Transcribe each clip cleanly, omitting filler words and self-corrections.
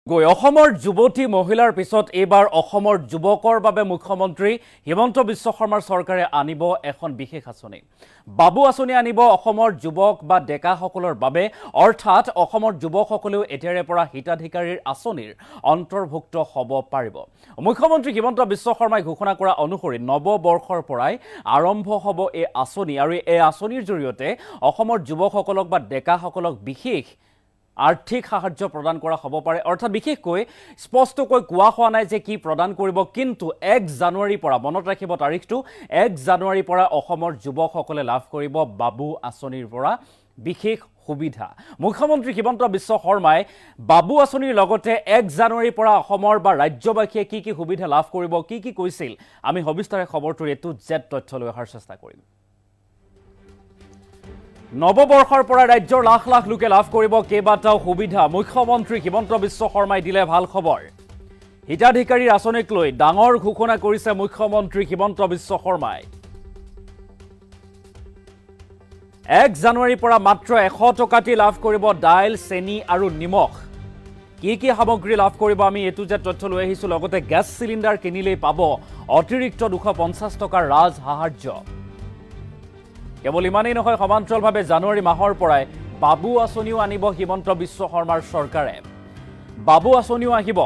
অসমৰ যুৱতী মহিলাৰ পিছত এইবাৰ অসমৰ যুৱকৰ বাবে মুখ্যমন্ত্ৰী হিমন্ত বিশ্ব শৰ্মাৰ চৰকাৰে আনিব এখন বিশেষ আঁচনি। বাবু আঁচনি আনিব অসমৰ যুৱক বা ডেকাসকলৰ বাবে, অৰ্থাৎ অসমৰ যুৱকসকলেও এতিয়াৰে পৰা হিতাধিকাৰীৰ আঁচনিৰ অন্তৰ্ভুক্ত হ'ব পাৰিব। মুখ্যমন্ত্ৰী হিমন্ত বিশ্ব শৰ্মাই ঘোষণা কৰা অনুসৰি নৱবৰ্ষৰ পৰাই আৰম্ভ হ'ব এই আঁচনি, আৰু এই আঁচনিৰ জৰিয়তে অসমৰ যুৱকসকলক বা ডেকাসকলক বিশেষ আৰ্থিক সাহায্য প্ৰদান কৰা হ'ব পাৰে। অৰ্থাৎ বিশেষকৈ স্পষ্টকৈ কোৱা হোৱা নাই যে কি প্ৰদান কৰিব, কিন্তু 1 জানুৱাৰীৰ পৰা, মনত ৰাখিব তাৰিখটো, 1 জানুৱাৰীৰ পৰা অসমৰ যুৱকসকলে লাভ কৰিব বাবু আঁচনিৰ পৰা বিশেষ সুবিধা। মুখ্যমন্ত্ৰী হিমন্ত বিশ্ব শৰ্মাই বাবু আঁচনিৰ লগতে 1 জানুৱাৰীৰ পৰা অসমৰ বা ৰাজ্যবাসীয়ে কি কি সুবিধা লাভ কৰিব, কি কৈছিল, আমি সবিস্তাৰে খবৰটোৰ A to Z তথ্য লৈ অহাৰ চেষ্টা কৰিম। নৱবৰ্ষৰ পৰা ৰাজ্যৰ লাখ লাখ লোকে লাভ কৰিব কেইবাটাও সুবিধা। মুখ্যমন্ত্ৰী হিমন্ত বিশ্ব শৰ্মাই দিলে ভাল খবৰ। হিতাধিকাৰীৰ আঁচনিক লৈ ডাঙৰ ঘোষণা কৰিছে মুখ্যমন্ত্ৰী হিমন্ত বিশ্ব শৰ্মাই। 1 জানুৱাৰীৰ পৰা মাত্ৰ 100 টকাতে লাভ কৰিব দাইল, চেনি আৰু নিমখ। কি সামগ্ৰী লাভ কৰিব আমি A to Z তথ্য লৈ আহিছোঁ। লগতে গেছ চিলিণ্ডাৰ কিনিলেই পাব অতিৰিক্ত 250 টকাৰ ৰাজ সাহায্য। কেৱল ইমানেই নহয়, সমান্তৰালভাৱে জানুৱাৰী মাহৰ পৰাই বাবু আঁচনিও আনিব হিমন্ত বিশ্ব শৰ্মাৰ চৰকাৰে। বাবু আঁচনিও আহিব।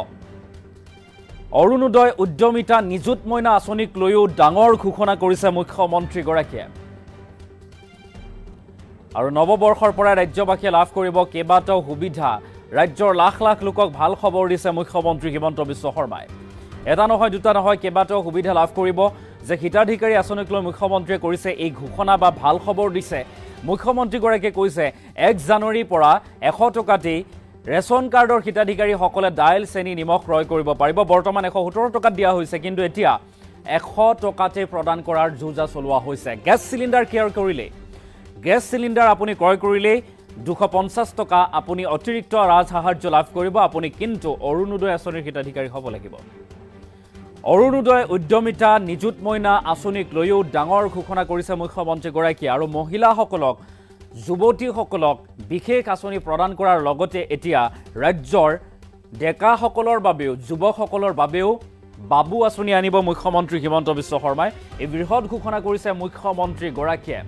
অৰুণোদয়, উদ্যমিতা, নিযুত মইনা আঁচনিক লৈও ডাঙৰ ঘোষণা কৰিছে মুখ্যমন্ত্ৰীগৰাকীয়ে। আৰু নৱবৰ্ষৰ পৰা ৰাজ্যবাসীয়ে লাভ কৰিব কেইবাটাও সুবিধা। ৰাজ্যৰ লাখ লাখ লোকক ভাল খবৰ দিছে মুখ্যমন্ত্ৰী হিমন্ত বিশ্ব শৰ্মাই। এটা নহয়, দুটা নহয়, কেইবাটাও সুবিধা লাভ কৰিব। যে হিতাধিকাৰী আঁচনিক লৈ মুখ্যমন্ত্ৰীয়ে কৰিছে এই ঘোষণা বা ভাল খবৰ দিছে। মুখ্যমন্ত্ৰীগৰাকীয়ে কৈছে 1 জানুৱাৰীৰ পৰা 100 টকাতেই ৰেচন কাৰ্ডৰ হিতাধিকাৰীসকলে দাইল, চেনি, নিমখ ক্ৰয় কৰিব পাৰিব। বৰ্তমান 117 টকাত দিয়া হৈছে, কিন্তু এতিয়া 100 টকাতে প্ৰদান কৰাৰ যোজা চলোৱা হৈছে। গেছ চিলিণ্ডাৰ গেছ চিলিণ্ডাৰ আপুনি ক্ৰয় কৰিলেই 250 টকা আপুনি অতিৰিক্ত ৰাজ সাহায্য লাভ কৰিব। আপুনি কিন্তু অৰুণোদয় আঁচনিৰ হিতাধিকাৰী হ'ব লাগিব। অৰুণোদয়, উদ্যমিতা, নিযুত মইনা আঁচনিক লৈও ডাঙৰ ঘোষণা কৰিছে মুখ্যমন্ত্ৰীগৰাকীয়ে। আৰু মহিলাসকলক, যুৱতীসকলক বিশেষ আঁচনি প্ৰদান কৰাৰ লগতে এতিয়া ৰাজ্যৰ ডেকাসকলৰ বাবেও, যুৱকসকলৰ বাবেও বাবু আঁচনি আনিব মুখ্যমন্ত্ৰী হিমন্ত বিশ্ব শৰ্মাই। এই বৃহৎ ঘোষণা কৰিছে মুখ্যমন্ত্ৰীগৰাকীয়ে।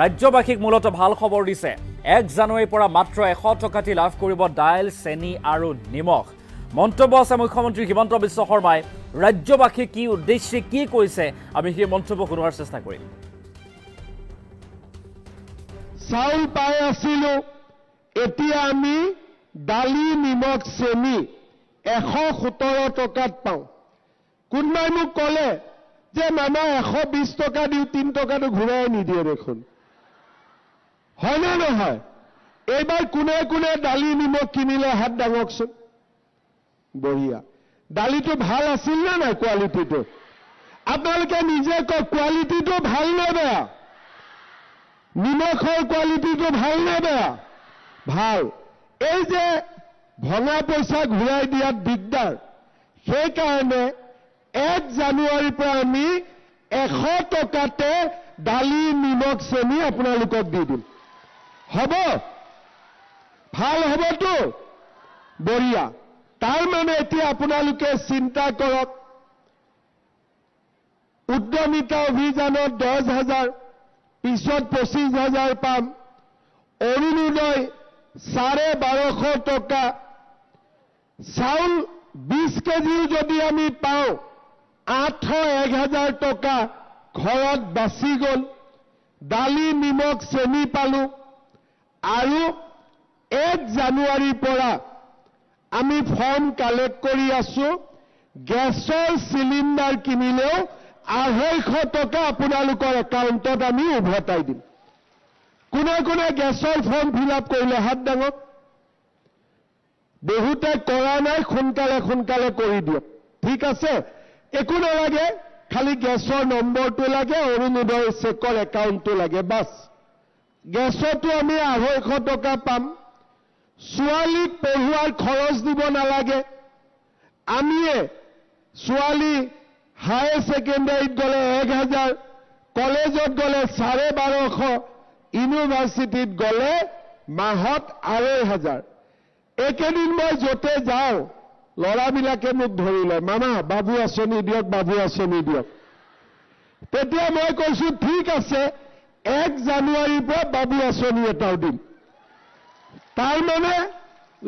ৰাজ্যবাসীক মূলতঃ ভাল খবৰ দিছে। 1 জানুৱাৰীৰ পৰা মাত্ৰ 100 টকাতে লাভ কৰিব দাইল, চেনি আৰু নিমখ। মন্তব্য আছে মুখ্যমন্ত্ৰী হিমন্ত বিশ্ব শৰ্মাই। ৰাজ্যবাসী কি উদ্দেশ্যে কি কৈছে আমি সেই মন্তব্য শুনোৱাৰ চেষ্টা কৰিম। চাউল পাই আছিলো, এতিয়া আমি দালি, নিমখ, চেনি 117 টকাত পাওঁ। কোনোবাই মোক ক'লে যে মামা 120 টকা দিওঁ, 3 টকাটো ঘূৰাই নিদিয়ে দেখোন। হয়নে নহয়? এইবাৰ কোনে কোনে দালি, নিমখ কিনিলে হাত দাঙকচোন। বঢ়িয়া। দালিটো ভাল আছিল নে নাই? কোৱালিটিটো আপোনালোকে নিজে কওক, কোৱালিটিটো ভাল নে বেয়া? নিমখৰ কোৱালিটিটো ভাল নে বেয়া? ভাল। এই যে ভঙা পইচা ঘূৰাই দিয়াত দিগদাৰ, সেইকাৰণে 1 জানুৱাৰীৰ পৰা আমি 100 টকাতে দালি, নিমখ, চেনি আপোনালোকক দি দিম। হ'ব? ভাল হ'বতো? বঢ়িয়া। তাৰ মানে এতিয়া আপোনালোকে চিন্তা কৰক, উদ্যমিতা অভিযানত 10,000, পিছত 25,000 পাম। অৰুণোদয় 1250 টকা। চাউল 20 কেজিও যদি আমি পাওঁ 800-1,000 টকা ঘৰত বাচি গ'ল। দালি, নিমখ, চেনি পালোঁ। আৰু 1 জানুৱাৰীৰ পৰা আমি ফৰ্ম কালেক্ট কৰি আছো। গেছৰ চিলিণ্ডাৰ কিনিলেও 250 টকা আপোনালোকৰ একাউণ্টত আমি উভতাই দিম। কোনে কোনে গেছৰ ফৰ্ম ফিল আপ কৰিলে হাত দাঙক। বহুতে কৰা নাই, সোনকালে কৰি দিয়ক। ঠিক আছে, একো নালাগে, খালি গেছৰ নম্বৰটো লাগে, অৰুণোদয় চেকৰ একাউণ্টটো লাগে, বাছ। গেছতো আমি 250 টকা পাম। ছোৱালীক পঢ়ুৱাৰ খৰচ দিব নালাগে। আমিয়ে ছোৱালী হায়াৰ ছেকেণ্ডাৰীত গ'লে 1,000, কলেজত গ'লে 1250, ইউনিভাৰ্চিটিত গ'লে মাহত 2,500। এইকেইদিন মই য'তে যাওঁ ল'ৰাবিলাকে মোক ধৰি লয়, মামা বাবু আঁচনি দিয়ক, বাবু আঁচনি দিয়ক। তেতিয়া মই কৈছো ঠিক আছে, 1 জানুৱাৰীৰ পৰা বাবু আঁচনি এটাও দিম। তাৰমানে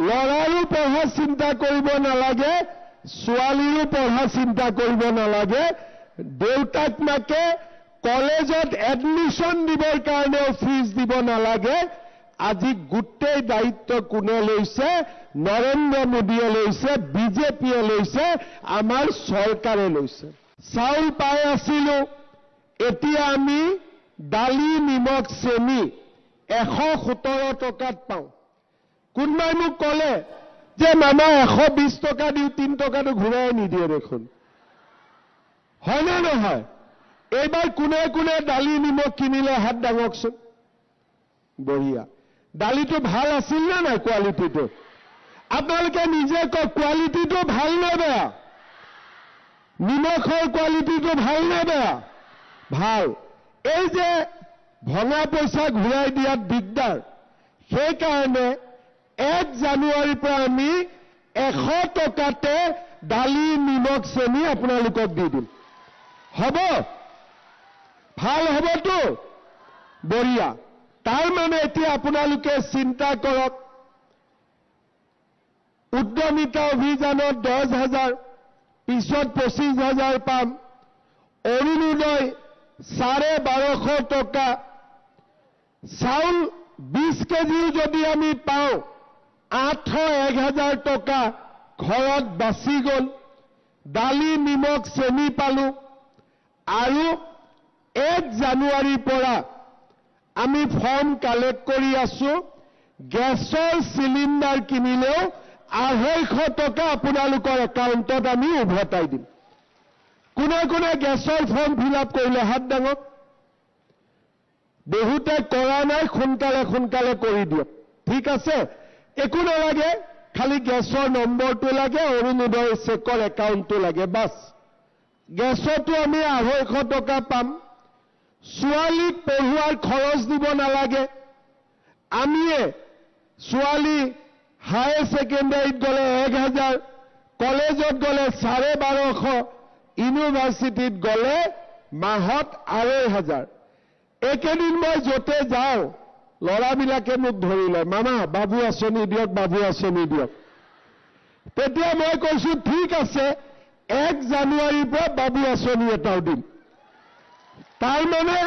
ল'ৰাৰো পঢ়া চিন্তা কৰিব নালাগে, ছোৱালীৰো পঢ়া চিন্তা কৰিব নালাগে, দেউতাক মাকে কলেজত এডমিশ্যন দিবৰ কাৰণেও ফিজ দিব নালাগে। আজি গোটেই দায়িত্ব কোনে লৈছে? নৰেন্দ্ৰ মোদীয়ে লৈছে, বিজেপিয়ে লৈছে, আমাৰ চৰকাৰে লৈছে। চাউল পাই আছিলো, এতিয়া আমি দালি, নিমখ, চেনি 117 টকাত পাওঁ। কোনোবাই মোক ক'লে যে মামা 120 টকা দিওঁ, 3 টকাটো ঘূৰাই নিদিয়ে দেখোন। হয়নে নহয়? এইবাৰ কোনে কোনে দালি, নিমখ কিনিলে হাত দাঙকচোন। বঢ়িয়া। দালিটো ভাল আছিল নে নাই? কোৱালিটিটো আপোনালোকে নিজে কওক, কোৱালিটিটো ভাল নে বেয়া? নিমখৰ কোৱালিটিটো ভাল নে বেয়া? ভাল। এই যে ভঙা পইচা ঘূৰাই দিয়াত দিগদাৰ, সেইকাৰণে 1 জানুৱাৰীৰ পৰা আমি 100 টকাতে দালি, নিমখ, চেনি আপোনালোকক দি দিম। হ'ব? ভাল হ'বতো? বঢ়িয়া। তাৰমানে এতিয়া আপোনালোকে চিন্তা কৰক, উদ্যমিতা অভিযানত 10,000, পিছত 25,000 পাম। অৰুণোদয় 1250 টকা। চাউল 20 কেজিও যদি আমি পাওঁ, 800-1,000 টকা ঘৰত বাচি গ'ল। দালি, নিমখ, চেনি পালো। আৰু 1 জানুৱাৰীৰ পৰা আমি ফৰ্ম কালেক্ট কৰি আছো, গেছৰ চিলিণ্ডাৰ কিনিলেও 250 টকা আপোনালোকৰ একাউণ্টত আমি উভতাই দিম। কোনে কোনে গেছৰ ফৰ্ম ফিল আপ কৰিলে হাত দাঙক। বহুতে কৰা নাই, সোনকালে কৰি দিয়ক। ঠিক আছে, একো নালাগে, খালি গেছৰ নম্বৰটো লাগে, অৰুণোদয় চেকৰ একাউণ্টটো লাগে, বাছ। গেছতো আমি 250 টকা পাম। ছোৱালীক পঢ়ুৱাৰ খৰচ দিব নালাগে। আমিয়ে ছোৱালী হায়াৰ ছেকেণ্ডাৰীত গ'লে 1,000, কলেজত গ'লে 1250, ইউনিভাৰ্চিটিত গ'লে মাহত 2,500। এইকেইদিন মই য'তে যাওঁ ল'ৰাবিলাকে মোক ধৰি লয়, মামা বাবু আঁচনি দিয়ক, বাবু আঁচনি দিয়ক। তেতিয়া মই কৈছো ঠিক আছে, 1 জানুৱাৰীৰ পৰা বাবু আঁচনি এটাও দিম। তাৰমানে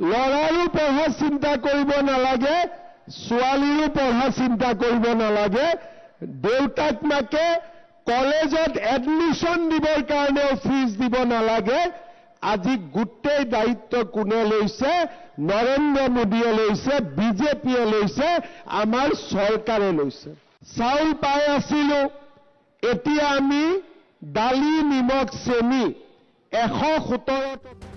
ল'ৰাৰো পঢ়া চিন্তা কৰিব নালাগে, ছোৱালীৰো পঢ়া চিন্তা কৰিব নালাগে, দেউতাক মাকে কলেজত এডমিশ্যন দিবৰ কাৰণেও ফিজ দিব নালাগে। আজি গোটেই দায়িত্ব কোনে লৈছে? নৰেন্দ্ৰ মোদীয়ে লৈছে, বিজেপিয়ে লৈছে, আমাৰ চৰকাৰে লৈছে। চাউল পাই আছিলো, এতিয়া আমি দালি, নিমখ, চেনি 117 টকা